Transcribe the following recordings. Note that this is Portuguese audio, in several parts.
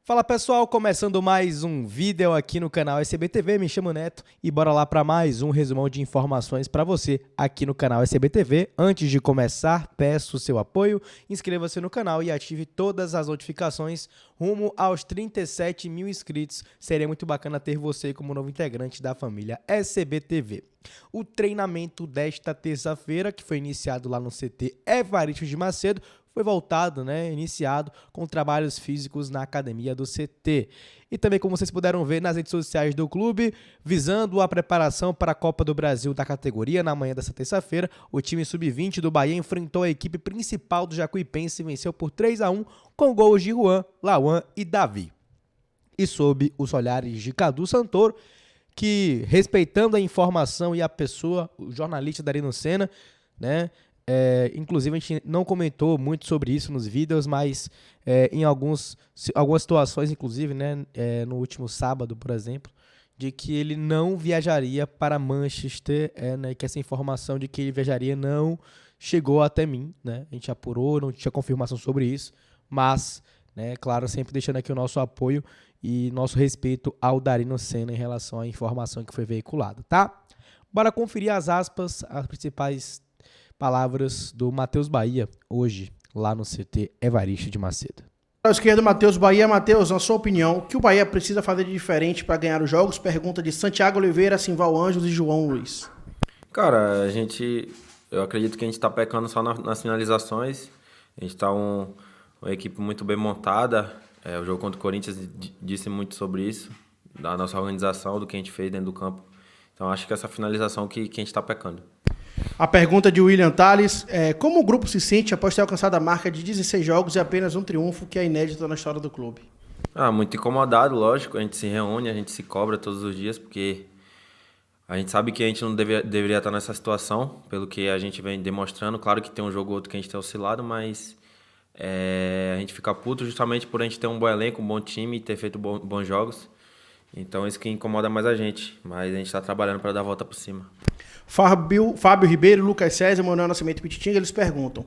Fala pessoal, começando mais um vídeo aqui no canal SBTV, me chamo Neto e bora lá para mais um resumão de informações para você aqui no canal SBTV. Antes de começar, peço o seu apoio, inscreva-se no canal e ative todas as notificações rumo aos 37 mil inscritos. Seria muito bacana ter você como novo integrante da família SBTV. O treinamento desta terça-feira, que foi iniciado lá no CT Evaristo de Macedo, foi voltado, iniciado com trabalhos físicos na academia do CT. E também, como vocês puderam ver nas redes sociais do clube, visando a preparação para a Copa do Brasil da categoria, na manhã dessa terça-feira, o time sub-20 do Bahia enfrentou a equipe principal do Jacuipense e venceu por 3-1 com gols de Juan, Lauan e Davi. E sob os olhares de Cadu Santoro, que, respeitando a informação e a pessoa, o jornalista Darino Senna, inclusive a gente não comentou muito sobre isso nos vídeos, mas em algumas situações, inclusive, no último sábado, por exemplo, de que ele não viajaria para Manchester, que essa informação de que ele viajaria não chegou até mim, a gente apurou, não tinha confirmação sobre isso, mas, claro, sempre deixando aqui o nosso apoio e nosso respeito ao Darino Senna em relação à informação que foi veiculada, tá? Bora conferir as aspas, as principais palavras do Matheus Bahia, hoje, lá no CT Evaristo de Macedo. À esquerda, Matheus Bahia. Matheus, na sua opinião, o que o Bahia precisa fazer de diferente para ganhar os jogos? Pergunta de Santiago Oliveira, Simval Anjos e João Luiz. Cara, eu acredito que a gente está pecando só nas finalizações. A gente está uma equipe muito bem montada. O jogo contra o Corinthians disse muito sobre isso, da nossa organização, do que a gente fez dentro do campo. Então acho que essa finalização que a gente está pecando. A pergunta de William Tales é: como o grupo se sente após ter alcançado a marca de 16 jogos e apenas um triunfo, que é inédito na história do clube? Muito incomodado, lógico. A gente se reúne, a gente se cobra todos os dias, porque a gente sabe que a gente não deveria estar nessa situação, pelo que a gente vem demonstrando. Claro que tem um jogo ou outro que a gente tem oscilado, mas a gente fica puto justamente por a gente ter um bom elenco, um bom time e ter feito bons jogos. Então isso que incomoda mais a gente, mas a gente está trabalhando para dar a volta por cima. Fábio Ribeiro, Lucas César, Manuel Nascimento e Pititinga, eles perguntam: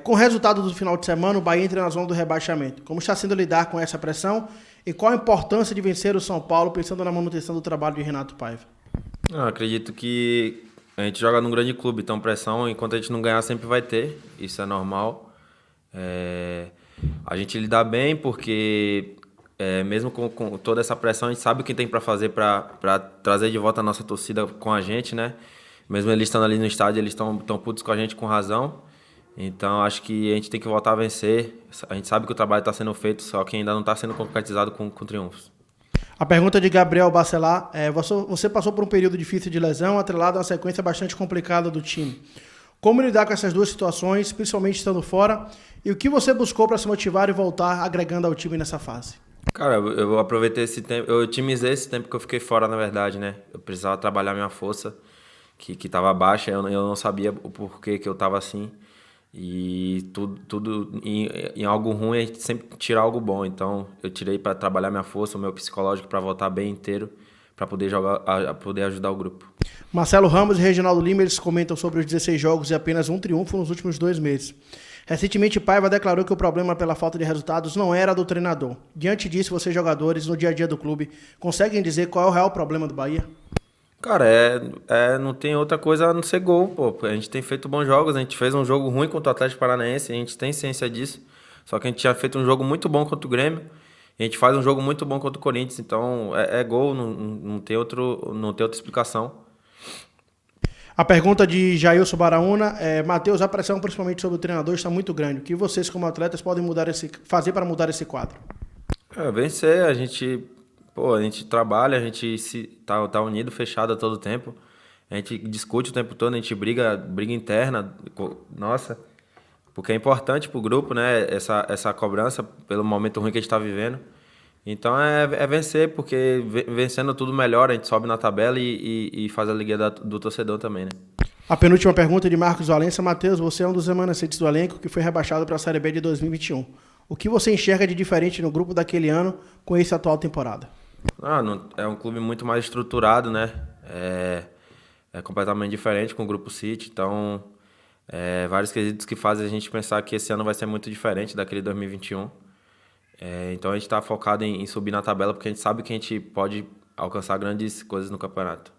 com o resultado do final de semana, o Bahia entra na zona do rebaixamento. Como está sendo lidar com essa pressão e qual a importância de vencer o São Paulo, pensando na manutenção do trabalho de Renato Paiva? Eu acredito que a gente joga num grande clube, então pressão, enquanto a gente não ganhar, sempre vai ter. Isso é normal. A gente lida bem porque, mesmo com toda essa pressão, a gente sabe o que tem para fazer para trazer de volta a nossa torcida com a gente, Mesmo eles estando ali no estádio, eles estão putos com a gente com razão. Então, acho que a gente tem que voltar a vencer. A gente sabe que o trabalho está sendo feito, só que ainda não está sendo concretizado com triunfos. A pergunta de Gabriel Bacelar é: você passou por um período difícil de lesão, atrelado a uma sequência bastante complicada do time. Como lidar com essas duas situações, principalmente estando fora? E o que você buscou para se motivar e voltar agregando ao time nessa fase? Cara, eu aproveitei esse tempo, eu otimizei esse tempo que eu fiquei fora, na verdade, Eu precisava trabalhar minha força, que estava baixa, eu não sabia o porquê que eu estava assim. E tudo em algo ruim, a gente sempre tira algo bom. Então, eu tirei para trabalhar minha força, o meu psicológico, para voltar bem inteiro, para poder poder ajudar o grupo. Marcelo Ramos e Reginaldo Lima, eles comentam sobre os 16 jogos e apenas um triunfo nos últimos 2 meses. Recentemente, Paiva declarou que o problema pela falta de resultados não era do treinador. Diante disso, vocês jogadores, no dia a dia do clube, conseguem dizer qual é o real problema do Bahia? Cara, não tem outra coisa a não ser gol, pô. A gente tem feito bons jogos, a gente fez um jogo ruim contra o Atlético Paranaense, a gente tem ciência disso. Só que a gente tinha feito um jogo muito bom contra o Grêmio, a gente faz um jogo muito bom contra o Corinthians, então é gol, não tem outra explicação. A pergunta de Jailson Baraúna é: Matheus, a pressão principalmente sobre o treinador está muito grande. O que vocês como atletas podem fazer para mudar esse quadro? Vencer, a gente trabalha, a gente tá unido, fechado a todo tempo. A gente discute o tempo todo, a gente briga interna, nossa, porque é importante pro grupo, essa cobrança pelo momento ruim que a gente tá vivendo. Então é vencer, porque vencendo tudo melhor, a gente sobe na tabela e faz a alegria do torcedor também, A penúltima pergunta de Marcos Valença: Matheus, você é um dos remanescentes do elenco que foi rebaixado para a Série B de 2021. O que você enxerga de diferente no grupo daquele ano com essa atual temporada? É um clube muito mais estruturado, É completamente diferente com o Grupo City, então vários quesitos que fazem a gente pensar que esse ano vai ser muito diferente daquele 2021. Então a gente está focado em subir na tabela, porque a gente sabe que a gente pode alcançar grandes coisas no campeonato.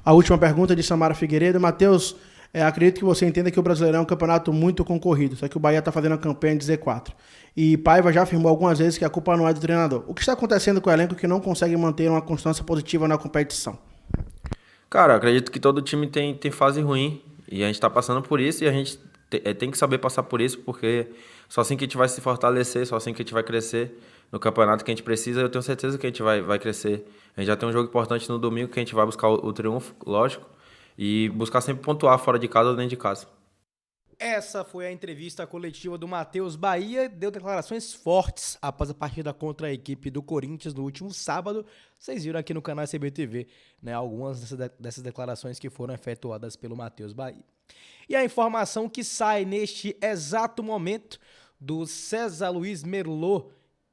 A última pergunta de Samara Figueiredo. Matheus, acredito que você entenda que o Brasileirão é um campeonato muito concorrido, só que o Bahia está fazendo a campanha de Z4. E Paiva já afirmou algumas vezes que a culpa não é do treinador. O que está acontecendo com o elenco que não consegue manter uma constância positiva na competição? Cara, eu acredito que todo time tem fase ruim e a gente está passando por isso e a gente tem que saber passar por isso, porque só assim que a gente vai se fortalecer, só assim que a gente vai crescer no campeonato que a gente precisa. Eu tenho certeza que a gente vai crescer. A gente já tem um jogo importante no domingo que a gente vai buscar o triunfo, lógico, e buscar sempre pontuar fora de casa ou dentro de casa. Essa foi a entrevista coletiva do Matheus Bahia, deu declarações fortes após a partida contra a equipe do Corinthians no último sábado. Vocês viram aqui no canal SBTV, né, algumas dessas declarações que foram efetuadas pelo Matheus Bahia. E a informação que sai neste exato momento do César Luiz Merlot,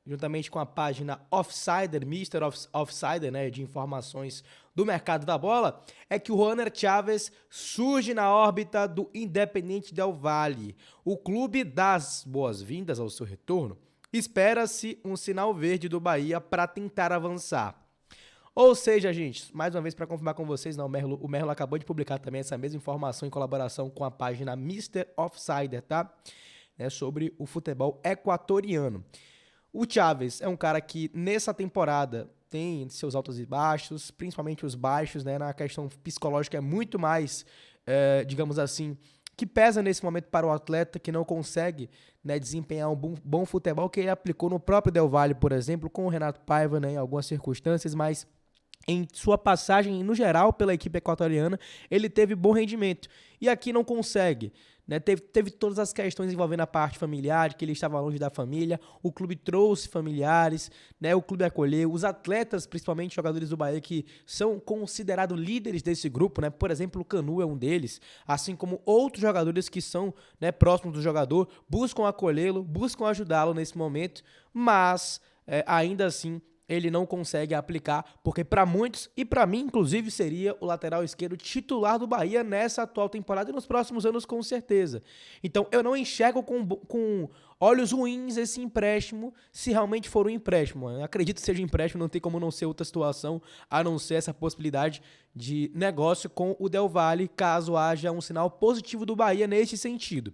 juntamente com a página Offsider, Mr. Offsider, né, de informações do mercado da bola, é que o Juaner Chávez surge na órbita do Independiente Del Valle. O clube dá as boas-vindas ao seu retorno. Espera-se um sinal verde do Bahia para tentar avançar. Ou seja, gente, mais uma vez para confirmar com vocês, não, o Merlo acabou de publicar também essa mesma informação em colaboração com a página Mr. Offsider, tá? Sobre o futebol equatoriano. O Chávez é um cara que nessa temporada tem seus altos e baixos, principalmente os baixos, né? Na questão psicológica é muito mais, digamos assim, que pesa nesse momento para o atleta que não consegue, né, desempenhar um bom futebol que ele aplicou no próprio Del Valle, por exemplo, com o Renato Paiva, né, em algumas circunstâncias, mas em sua passagem, no geral, pela equipe equatoriana, ele teve bom rendimento. E aqui não consegue. Né? Teve todas as questões envolvendo a parte familiar, que ele estava longe da família, o clube trouxe familiares, né? O clube acolheu, os atletas, principalmente jogadores do Bahia, que são considerados líderes desse grupo, né? Por exemplo, o Canu é um deles, assim como outros jogadores que são, né, próximos do jogador, buscam acolhê-lo, buscam ajudá-lo nesse momento, mas ainda assim ele não consegue aplicar, porque para muitos, e para mim inclusive, seria o lateral esquerdo titular do Bahia nessa atual temporada e nos próximos anos com certeza. Então eu não enxergo com olhos ruins esse empréstimo, se realmente for um empréstimo. Eu acredito que seja um empréstimo, não tem como não ser outra situação, a não ser essa possibilidade de negócio com o Del Valle, caso haja um sinal positivo do Bahia nesse sentido.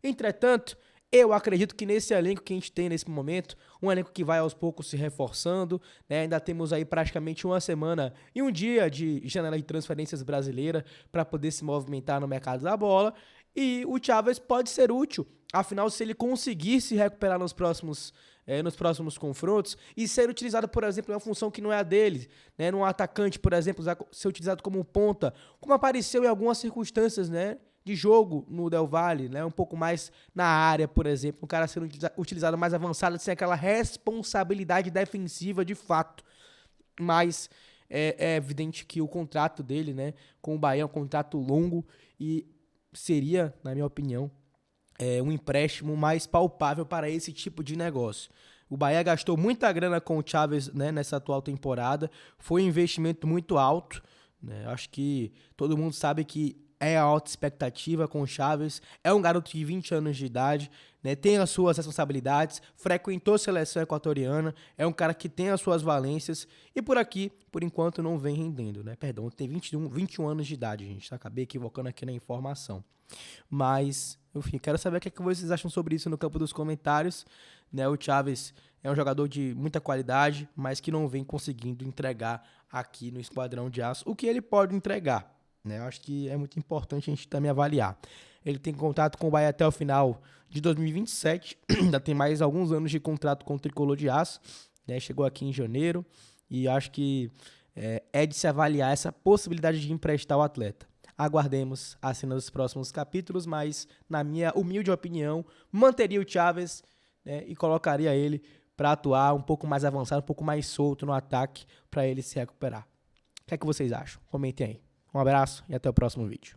Entretanto, eu acredito que nesse elenco que a gente tem nesse momento, um elenco que vai aos poucos se reforçando, né? Ainda temos aí praticamente uma semana e um dia de janela de transferências brasileira para poder se movimentar no mercado da bola, e o Chávez pode ser útil, afinal, se ele conseguir se recuperar nos próximos confrontos e ser utilizado, por exemplo, em uma função que não é a dele, né? Num atacante, por exemplo, ser utilizado como ponta, como apareceu em algumas circunstâncias, né, de jogo no Del Valle, né? Um pouco mais na área, por exemplo, um cara sendo utilizado mais avançado, sem aquela responsabilidade defensiva de fato. Mas é evidente que o contrato dele, né, com o Bahia é um contrato longo e seria, na minha opinião, um empréstimo mais palpável para esse tipo de negócio. O Bahia gastou muita grana com o Chávez, né, nessa atual temporada, foi um investimento muito alto, né? Acho que todo mundo sabe que é a alta expectativa com o Chávez, é um garoto de 20 anos de idade, né, tem as suas responsabilidades, frequentou a seleção equatoriana, é um cara que tem as suas valências e por aqui, por enquanto, não vem rendendo, né? Perdão, tem 21 anos de idade, gente, tá? Acabei equivocando aqui na informação. Mas, enfim, quero saber o que vocês acham sobre isso no campo dos comentários, né? O Chávez é um jogador de muita qualidade, mas que não vem conseguindo entregar aqui no Esquadrão de Aço o que ele pode entregar. Eu acho que é muito importante a gente também avaliar. Ele tem contato com o Bahia até o final de 2027, ainda tem mais alguns anos de contrato com o Tricolor de Aço, né? Chegou aqui em janeiro e acho que é de se avaliar essa possibilidade de emprestar o atleta. Aguardemos a cena dos próximos capítulos, mas na minha humilde opinião, manteria o Chávez, né, e colocaria ele para atuar um pouco mais avançado, um pouco mais solto no ataque para ele se recuperar. O que é que vocês acham? Comentem aí. Um abraço e até o próximo vídeo.